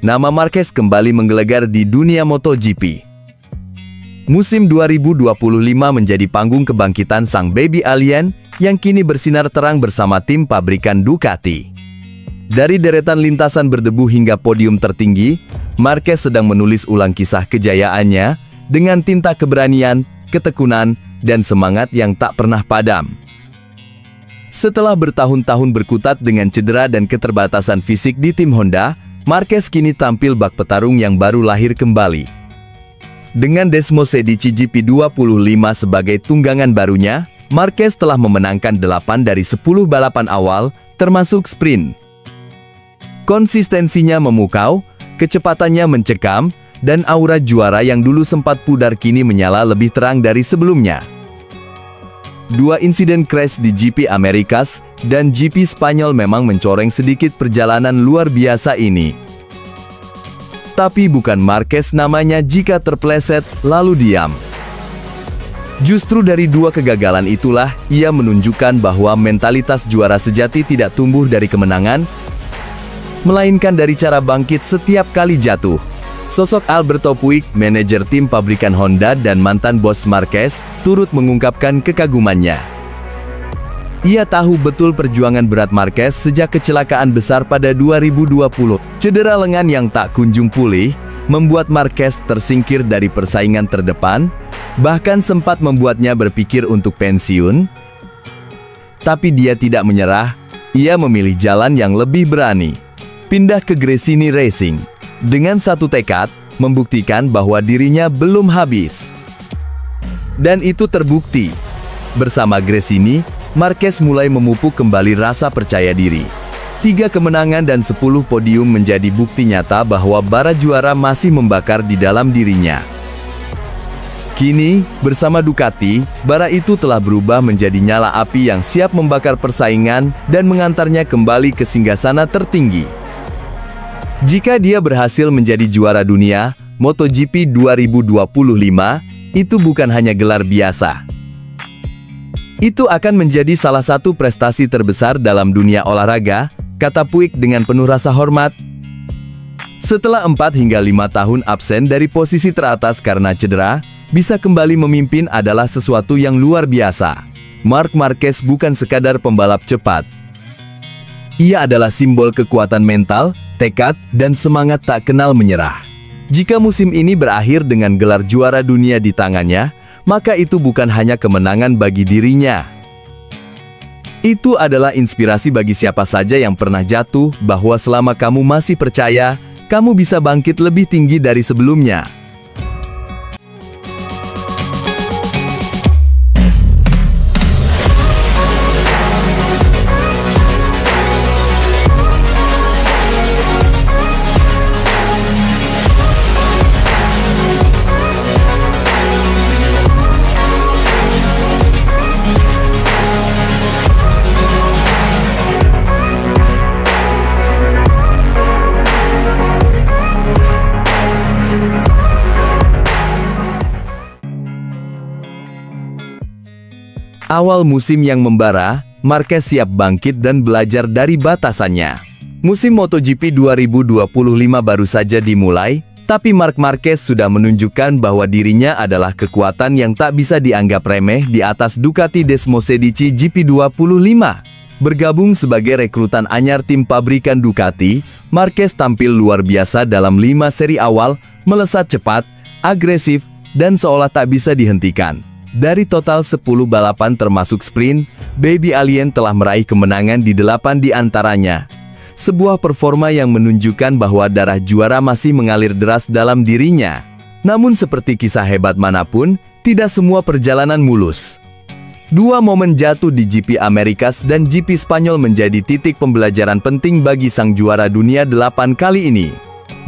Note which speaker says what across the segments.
Speaker 1: Nama Marquez kembali menggelegar di dunia MotoGP. Musim 2025 menjadi panggung kebangkitan sang baby alien yang kini bersinar terang bersama tim pabrikan Ducati. Dari deretan lintasan berdebu hingga podium tertinggi, Marquez sedang menulis ulang kisah kejayaannya dengan tinta keberanian, ketekunan, dan semangat yang tak pernah padam. Setelah bertahun-tahun berkutat dengan cedera dan keterbatasan fisik di tim Honda, Marquez kini tampil bak petarung yang baru lahir kembali. Dengan Desmosedici GP25 sebagai tunggangan barunya, Marquez telah memenangkan 8 dari 10 balapan awal, termasuk sprint. Konsistensinya memukau, kecepatannya mencekam, dan aura juara yang dulu sempat pudar kini menyala lebih terang dari sebelumnya. Dua insiden crash di GP Americas dan GP Spanyol memang mencoreng sedikit perjalanan luar biasa ini. Tapi bukan Marquez namanya jika terpleset lalu diam. Justru dari dua kegagalan itulah ia menunjukkan bahwa mentalitas juara sejati tidak tumbuh dari kemenangan, melainkan dari cara bangkit setiap kali jatuh. Sosok Alberto Puig, manajer tim pabrikan Honda dan mantan bos Marquez, turut mengungkapkan kekagumannya. Ia tahu betul perjuangan berat Marquez sejak kecelakaan besar pada 2020. Cedera lengan yang tak kunjung pulih, membuat Marquez tersingkir dari persaingan terdepan, bahkan sempat membuatnya berpikir untuk pensiun. Tapi dia tidak menyerah, ia memilih jalan yang lebih berani. Pindah ke Gresini Racing. Dengan satu tekad, membuktikan bahwa dirinya belum habis. Dan itu terbukti. Bersama Gresini, Marquez mulai memupuk kembali rasa percaya diri. 3 kemenangan dan 10 podium menjadi bukti nyata bahwa bara juara masih membakar di dalam dirinya. Kini, bersama Ducati, bara itu telah berubah menjadi nyala api yang siap membakar persaingan dan mengantarnya kembali ke singgasana tertinggi. Jika dia berhasil menjadi juara dunia, MotoGP 2025, itu bukan hanya gelar biasa. Itu akan menjadi salah satu prestasi terbesar dalam dunia olahraga, kata Puig dengan penuh rasa hormat. Setelah 4 hingga 5 tahun absen dari posisi teratas karena cedera, bisa kembali memimpin adalah sesuatu yang luar biasa. Marc Marquez bukan sekadar pembalap cepat. Ia adalah simbol kekuatan mental, tekad, dan semangat tak kenal menyerah. Jika musim ini berakhir dengan gelar juara dunia di tangannya, maka itu bukan hanya kemenangan bagi dirinya. Itu adalah inspirasi bagi siapa saja yang pernah jatuh, bahwa selama kamu masih percaya, kamu bisa bangkit lebih tinggi dari sebelumnya. Awal musim yang membara, Marquez siap bangkit dan belajar dari batasannya. Musim MotoGP 2025 baru saja dimulai, tapi Marc Marquez sudah menunjukkan bahwa dirinya adalah kekuatan yang tak bisa dianggap remeh di atas Ducati Desmosedici GP25. Bergabung sebagai rekrutan anyar tim pabrikan Ducati, Marquez tampil luar biasa dalam 5 seri awal, melesat cepat, agresif, dan seolah tak bisa dihentikan. Dari total 10 balapan termasuk sprint, Baby Alien telah meraih kemenangan di 8 di antaranya. Sebuah performa yang menunjukkan bahwa darah juara masih mengalir deras dalam dirinya. Namun seperti kisah hebat manapun, tidak semua perjalanan mulus. 2 momen jatuh di GP Americas dan GP Spanyol menjadi titik pembelajaran penting bagi sang juara dunia 8 kali ini.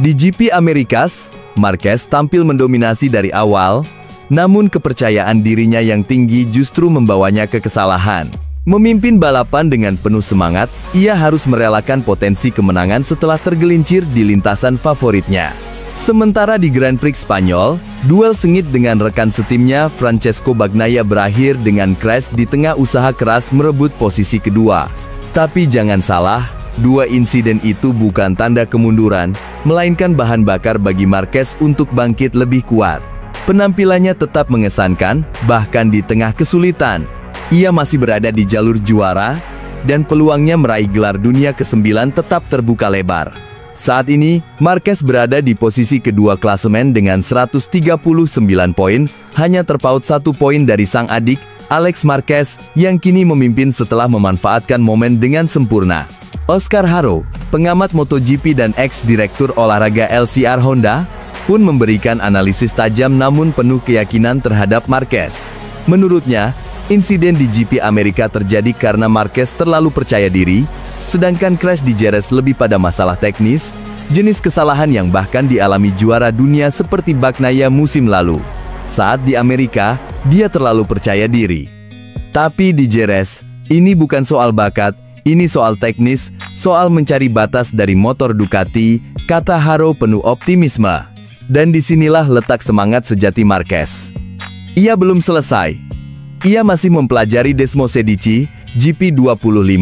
Speaker 1: Di GP Americas, Marquez tampil mendominasi dari awal, namun kepercayaan dirinya yang tinggi justru membawanya ke kesalahan. Memimpin balapan dengan penuh semangat, ia harus merelakan potensi kemenangan setelah tergelincir di lintasan favoritnya. Sementara di Grand Prix Spanyol, duel sengit dengan rekan setimnya Francesco Bagnaia berakhir dengan crash di tengah usaha keras merebut posisi kedua. Tapi jangan salah, dua insiden itu bukan tanda kemunduran, melainkan bahan bakar bagi Marquez untuk bangkit lebih kuat. Penampilannya tetap mengesankan, bahkan di tengah kesulitan. Ia masih berada di jalur juara, dan peluangnya meraih gelar dunia ke-9 tetap terbuka lebar. Saat ini, Marquez berada di posisi kedua klasemen dengan 139 poin, hanya terpaut 1 poin dari sang adik, Alex Marquez, yang kini memimpin setelah memanfaatkan momen dengan sempurna. Oscar Haro, pengamat MotoGP dan ex-direktur olahraga LCR Honda, pun memberikan analisis tajam namun penuh keyakinan terhadap Marquez. Menurutnya, insiden di GP Amerika terjadi karena Marquez terlalu percaya diri, sedangkan crash di Jerez lebih pada masalah teknis, jenis kesalahan yang bahkan dialami juara dunia seperti Bagnaia musim lalu. Saat di Amerika, dia terlalu percaya diri. Tapi di Jerez, ini bukan soal bakat, ini soal teknis, soal mencari batas dari motor Ducati, kata Haro penuh optimisme. Dan disinilah letak semangat sejati Marquez. Ia belum selesai. Ia masih mempelajari Desmosedici, GP25,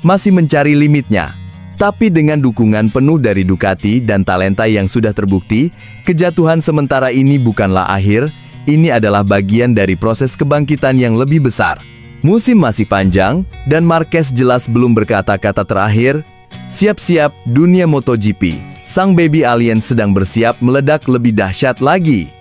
Speaker 1: masih mencari limitnya. Tapi dengan dukungan penuh dari Ducati dan talenta yang sudah terbukti, kejatuhan sementara ini bukanlah akhir, ini adalah bagian dari proses kebangkitan yang lebih besar. Musim masih panjang, dan Marquez jelas belum berkata-kata terakhir. Siap-siap, dunia MotoGP. Sang baby alien sedang bersiap meledak lebih dahsyat lagi.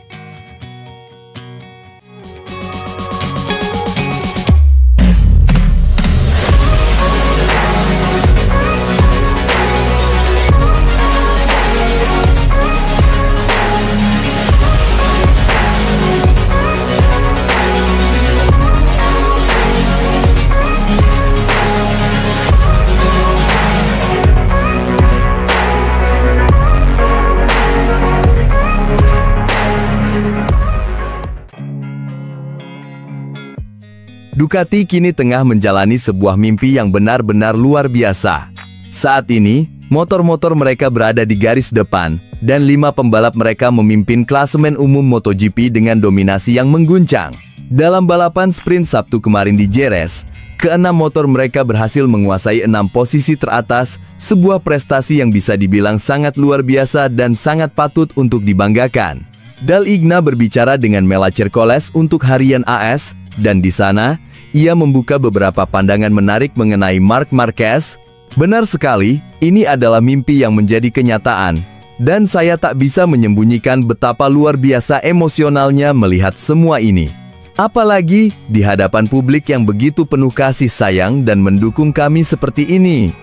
Speaker 1: Ducati kini tengah menjalani sebuah mimpi yang benar-benar luar biasa. Saat ini, motor-motor mereka berada di garis depan, dan 5 pembalap mereka memimpin klasemen umum MotoGP dengan dominasi yang mengguncang. Dalam balapan sprint Sabtu kemarin di Jerez, ke-6 motor mereka berhasil menguasai 6 posisi teratas, sebuah prestasi yang bisa dibilang sangat luar biasa dan sangat patut untuk dibanggakan. Dal Igna berbicara dengan Mela Cercoles untuk harian AS, dan di sana, ia membuka beberapa pandangan menarik mengenai Marc Marquez. Benar sekali, ini adalah mimpi yang menjadi kenyataan. Dan saya tak bisa menyembunyikan betapa luar biasa emosionalnya melihat semua ini. Apalagi, di hadapan publik yang begitu penuh kasih sayang dan mendukung kami seperti ini.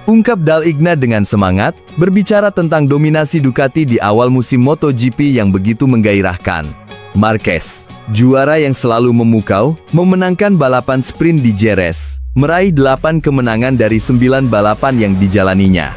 Speaker 1: Ungkap Dal Igna dengan semangat, berbicara tentang dominasi Ducati di awal musim MotoGP yang begitu menggairahkan. Marquez, juara yang selalu memukau, memenangkan balapan sprint di Jerez, meraih 8 kemenangan dari 9 balapan yang dijalaninya.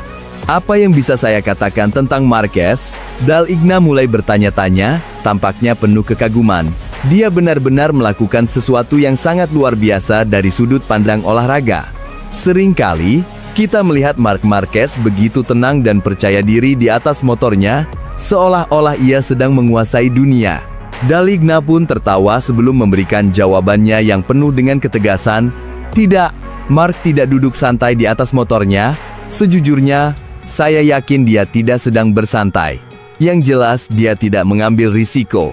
Speaker 1: Apa yang bisa saya katakan tentang Marquez? Dal Igna mulai bertanya-tanya, tampaknya penuh kekaguman. Dia benar-benar melakukan sesuatu yang sangat luar biasa dari sudut pandang olahraga. Seringkali, kita melihat Marc Marquez begitu tenang dan percaya diri di atas motornya, seolah-olah ia sedang menguasai dunia. Dal Igna pun tertawa sebelum memberikan jawabannya yang penuh dengan ketegasan. Tidak, Marc tidak duduk santai di atas motornya. Sejujurnya, saya yakin dia tidak sedang bersantai. Yang jelas, dia tidak mengambil risiko.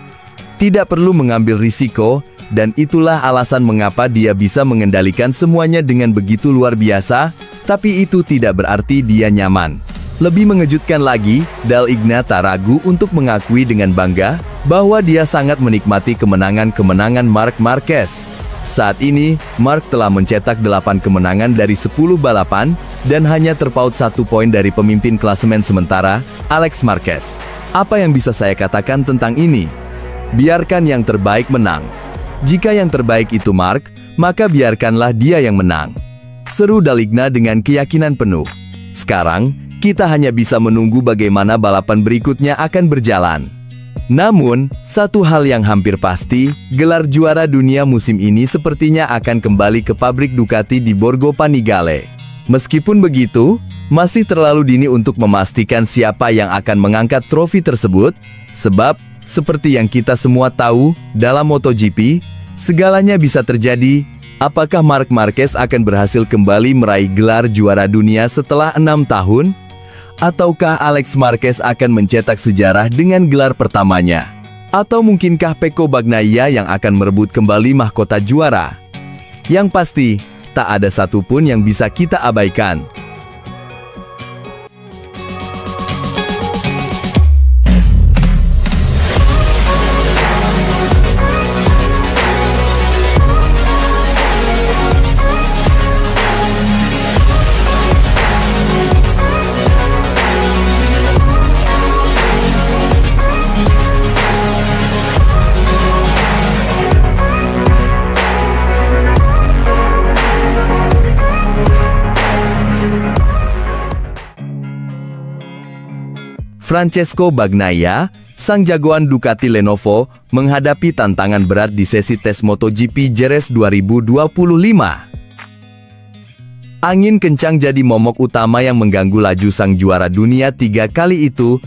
Speaker 1: Tidak perlu mengambil risiko, dan itulah alasan mengapa dia bisa mengendalikan semuanya dengan begitu luar biasa, tapi itu tidak berarti dia nyaman. Lebih mengejutkan lagi, Dal Igna tak ragu untuk mengakui dengan bangga bahwa dia sangat menikmati kemenangan-kemenangan Marc Marquez. Saat ini, Marc telah mencetak 8 kemenangan dari 10 balapan, dan hanya terpaut 1 poin dari pemimpin klasemen sementara, Alex Marquez. Apa yang bisa saya katakan tentang ini? Biarkan yang terbaik menang. Jika yang terbaik itu Marc, maka biarkanlah dia yang menang. Seru Dal Igna dengan keyakinan penuh. Sekarang, kita hanya bisa menunggu bagaimana balapan berikutnya akan berjalan. Namun, satu hal yang hampir pasti, gelar juara dunia musim ini sepertinya akan kembali ke pabrik Ducati di Borgo Panigale. Meskipun begitu, Masih terlalu dini untuk memastikan siapa yang akan mengangkat trofi tersebut, sebab, seperti yang kita semua tahu, dalam MotoGP, segalanya bisa terjadi. Apakah Marc Marquez akan berhasil kembali meraih gelar juara dunia setelah 6 tahun? Ataukah Alex Marquez akan mencetak sejarah dengan gelar pertamanya? Atau mungkinkah Pecco Bagnaia yang akan merebut kembali mahkota juara? Yang pasti, tak ada satupun yang bisa kita abaikan. Francesco Bagnaia, sang jagoan Ducati Lenovo, menghadapi tantangan berat di sesi tes MotoGP Jerez 2025. Angin kencang jadi momok utama yang mengganggu laju sang juara dunia 3 kali itu.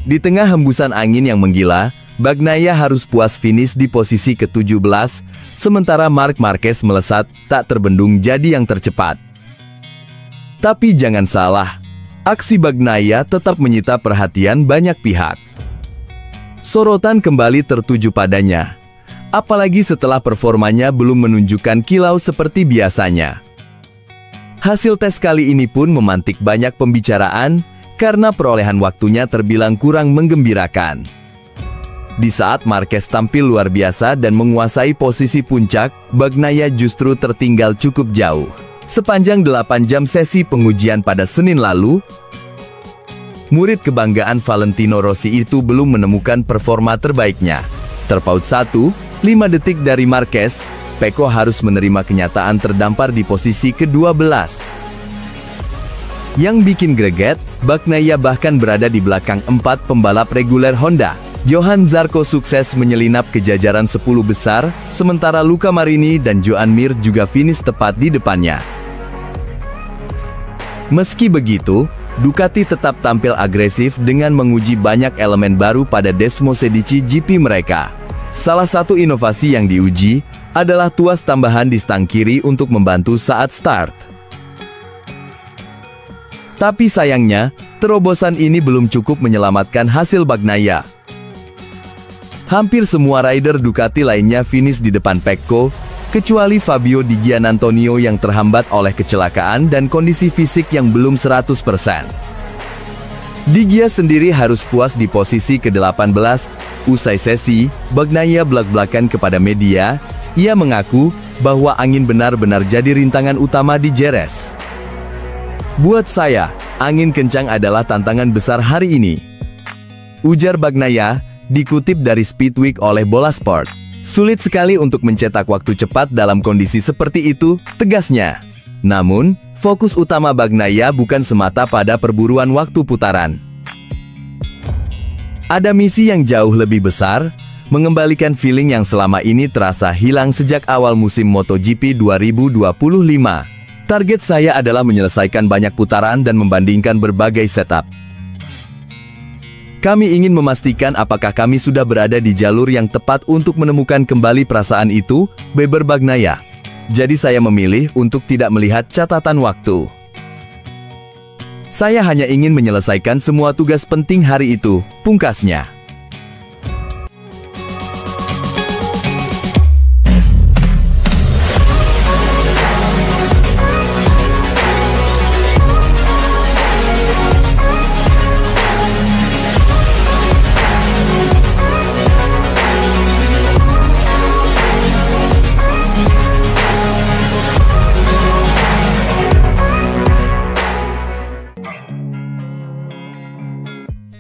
Speaker 1: Di tengah hembusan angin yang menggila, Bagnaia harus puas finish di posisi ke-17, sementara Marc Marquez melesat, tak terbendung jadi yang tercepat. Tapi jangan salah, aksi Bagnaia tetap menyita perhatian banyak pihak. Sorotan kembali tertuju padanya, apalagi setelah performanya belum menunjukkan kilau seperti biasanya. Hasil tes kali ini pun memantik banyak pembicaraan, karena perolehan waktunya terbilang kurang menggembirakan. Di saat Marquez tampil luar biasa dan menguasai posisi puncak, Bagnaia justru tertinggal cukup jauh. Sepanjang 8 jam sesi pengujian pada Senin lalu, murid kebanggaan Valentino Rossi itu belum menemukan performa terbaiknya. Terpaut 1,5 detik dari Marquez, Pecco harus menerima kenyataan terdampar di posisi ke-12. Yang bikin greget, Bagnaia bahkan berada di belakang 4 pembalap reguler Honda. Johan Zarco sukses menyelinap ke jajaran 10 besar, sementara Luca Marini dan Joan Mir juga finish tepat di depannya. Meski begitu, Ducati tetap tampil agresif dengan menguji banyak elemen baru pada Desmosedici GP mereka. Salah satu inovasi yang diuji adalah tuas tambahan di stang kiri untuk membantu saat start. Tapi sayangnya, terobosan ini belum cukup menyelamatkan hasil Bagnaia. Hampir semua rider Ducati lainnya finish di depan Pecco, kecuali Fabio Di Giannantonio yang terhambat oleh kecelakaan dan kondisi fisik yang belum 100%. Di Gia sendiri harus puas di posisi ke-18. Usai sesi, Bagnaia belak-belakan kepada media. Ia mengaku bahwa angin benar-benar jadi rintangan utama di Jerez. "Buat saya, angin kencang adalah tantangan besar hari ini," ujar Bagnaia, dikutip dari Speedweek oleh Bola Sport. "Sulit sekali untuk mencetak waktu cepat dalam kondisi seperti itu," tegasnya. Namun, fokus utama Bagnaia bukan semata pada perburuan waktu putaran. Ada misi yang jauh lebih besar, mengembalikan feeling yang selama ini terasa hilang sejak awal musim MotoGP 2025. "Target saya adalah menyelesaikan banyak putaran dan membandingkan berbagai setup. Kami ingin memastikan apakah kami sudah berada di jalur yang tepat untuk menemukan kembali perasaan itu," beber Bagnaia. "Jadi saya memilih untuk tidak melihat catatan waktu. Saya hanya ingin menyelesaikan semua tugas penting hari itu," pungkasnya.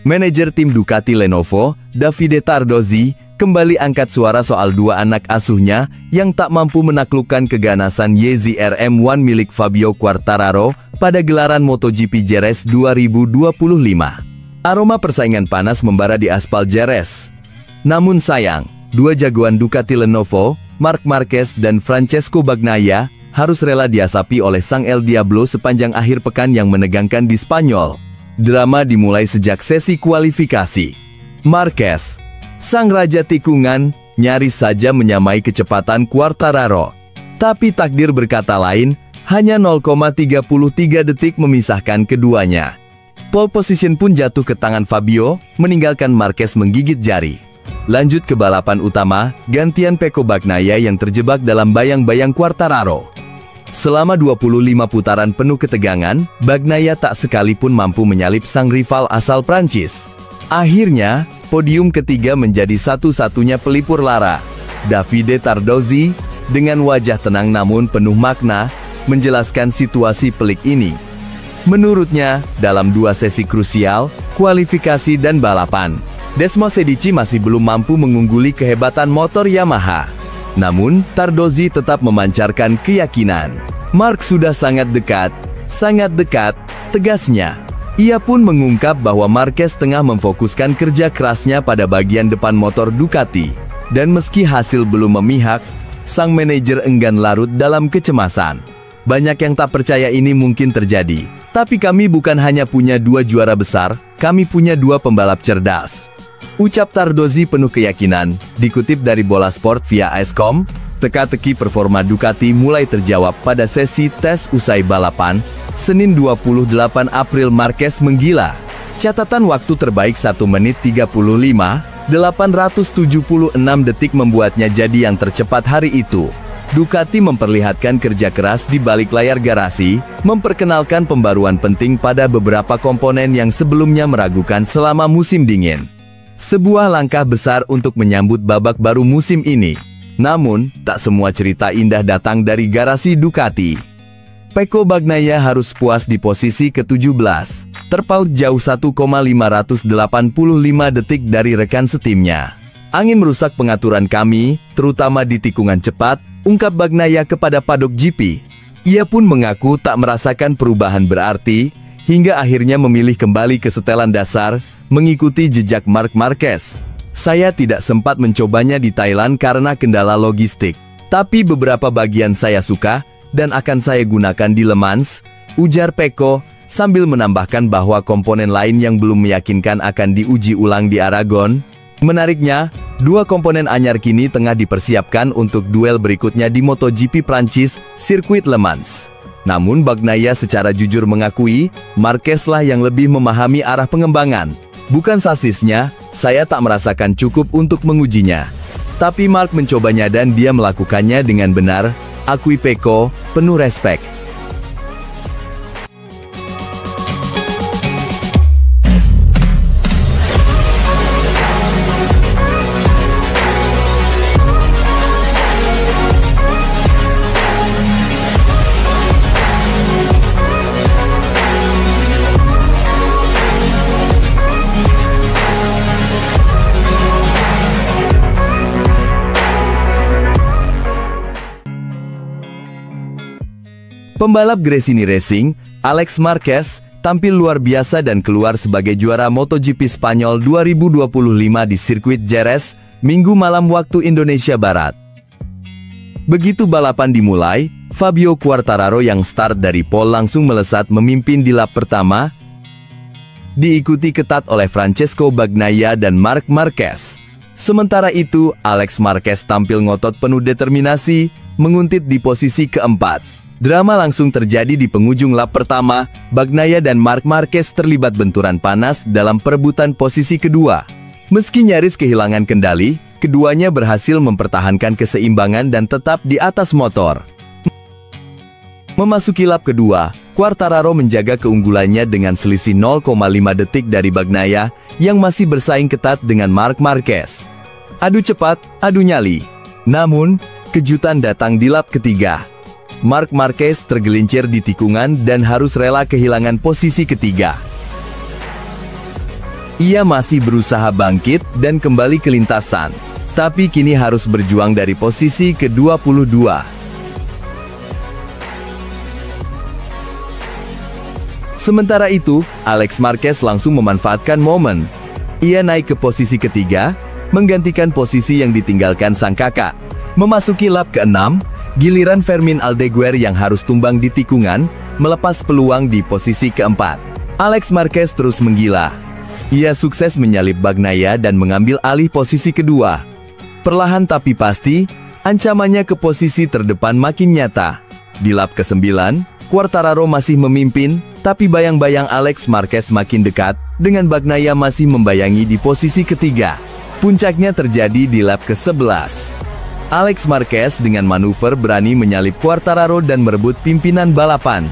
Speaker 1: Manajer tim Ducati Lenovo, Davide Tardozzi, kembali angkat suara soal dua anak asuhnya yang tak mampu menaklukkan keganasan YZR-M1 milik Fabio Quartararo pada gelaran MotoGP Jerez 2025. Aroma persaingan panas membara di aspal Jerez. Namun sayang, dua jagoan Ducati Lenovo, Marc Marquez dan Francesco Bagnaia, harus rela diasapi oleh sang El Diablo sepanjang akhir pekan yang menegangkan di Spanyol. Drama dimulai sejak sesi kualifikasi. Marquez, sang raja tikungan, nyaris saja menyamai kecepatan Quartararo. Tapi takdir berkata lain, hanya 0,33 detik memisahkan keduanya. Pole position pun jatuh ke tangan Fabio, meninggalkan Marquez menggigit jari. Lanjut ke balapan utama, gantian Pecco Bagnaia yang terjebak dalam bayang-bayang Quartararo. Selama 25 putaran penuh ketegangan, Bagnaia tak sekalipun mampu menyalip sang rival asal Prancis. Akhirnya, podium ketiga menjadi satu-satunya pelipur lara. Davide Tardozzi, dengan wajah tenang namun penuh makna, menjelaskan situasi pelik ini. Menurutnya, dalam 2 sesi krusial, kualifikasi dan balapan, Desmos Edici masih belum mampu mengungguli kehebatan motor Yamaha. Namun, Tardozzi tetap memancarkan keyakinan. Mark sudah sangat dekat, tegasnya. Ia pun mengungkap bahwa Marquez tengah memfokuskan kerja kerasnya pada bagian depan motor Ducati. Dan meski hasil belum memihak, sang manajer enggan larut dalam kecemasan. Banyak yang tak percaya ini mungkin terjadi. Tapi kami bukan hanya punya 2 juara besar, kami punya 2 pembalap cerdas. Ucap Tardozzi penuh keyakinan, dikutip dari Bola Sport via Escom. Teka-teki performa Ducati mulai terjawab pada sesi tes usai balapan, Senin 28 April. Marquez menggila. Catatan waktu terbaik 1 menit 35,876 detik membuatnya jadi yang tercepat hari itu. Ducati memperlihatkan kerja keras di balik layar garasi, memperkenalkan pembaruan penting pada beberapa komponen yang sebelumnya meragukan selama musim dingin. Sebuah langkah besar untuk menyambut babak baru musim ini. Namun, tak semua cerita indah datang dari garasi Ducati. Pecco Bagnaia harus puas di posisi ke-17, terpaut jauh 1,585 detik dari rekan setimnya. Angin merusak pengaturan kami, terutama di tikungan cepat, ungkap Bagnaia kepada paddock GP. Ia pun mengaku tak merasakan perubahan berarti, hingga akhirnya memilih kembali ke setelan dasar, mengikuti jejak Marc Marquez. Saya tidak sempat mencobanya di Thailand karena kendala logistik. Tapi beberapa bagian saya suka, dan akan saya gunakan di Le Mans, ujar Pecco, sambil menambahkan bahwa komponen lain yang belum meyakinkan akan diuji ulang di Aragon. Menariknya, 2 komponen anyar kini tengah dipersiapkan untuk duel berikutnya di MotoGP Prancis, sirkuit Le Mans. Namun Bagnaia secara jujur mengakui, Marquez lah yang lebih memahami arah pengembangan. Bukan sasisnya, saya tak merasakan cukup untuk mengujinya. Tapi Mark mencobanya dan dia melakukannya dengan benar, akui Pecco, penuh respek. Pembalap Gresini Racing, Alex Marquez, tampil luar biasa dan keluar sebagai juara MotoGP Spanyol 2025 di sirkuit Jerez, Minggu malam waktu Indonesia Barat. Begitu balapan dimulai, Fabio Quartararo yang start dari pole langsung melesat memimpin di lap pertama, diikuti ketat oleh Francesco Bagnaia dan Marc Marquez. Sementara itu, Alex Marquez tampil ngotot penuh determinasi, menguntit di posisi keempat. Drama langsung terjadi di penghujung lap pertama, Bagnaia dan Marc Marquez terlibat benturan panas dalam perebutan posisi kedua. Meski nyaris kehilangan kendali, keduanya berhasil mempertahankan keseimbangan dan tetap di atas motor. Memasuki lap kedua, Quartararo menjaga keunggulannya dengan selisih 0,5 detik dari Bagnaia, yang masih bersaing ketat dengan Marc Marquez. Adu cepat, adu nyali. Namun, kejutan datang di lap ketiga. Marc Marquez tergelincir di tikungan dan harus rela kehilangan posisi ketiga. Ia masih berusaha bangkit dan kembali ke lintasan, tapi kini harus berjuang dari posisi ke-22. Sementara itu, Alex Marquez langsung memanfaatkan momen. Ia naik ke posisi ketiga, menggantikan posisi yang ditinggalkan sang kakak. Memasuki lap ke-6, Giliran Fermin Aldeguer yang harus tumbang di tikungan, melepas peluang di posisi keempat. Alex Marquez terus menggila. Ia sukses menyalip Bagnaia dan mengambil alih posisi kedua. Perlahan tapi pasti, ancamannya ke posisi terdepan makin nyata. Di lap ke-9, Quartararo masih memimpin, tapi bayang-bayang Alex Marquez makin dekat, dengan Bagnaia masih membayangi di posisi ketiga. Puncaknya terjadi di lap ke-11. Alex Marquez dengan manuver berani menyalip Quartararo dan merebut pimpinan balapan.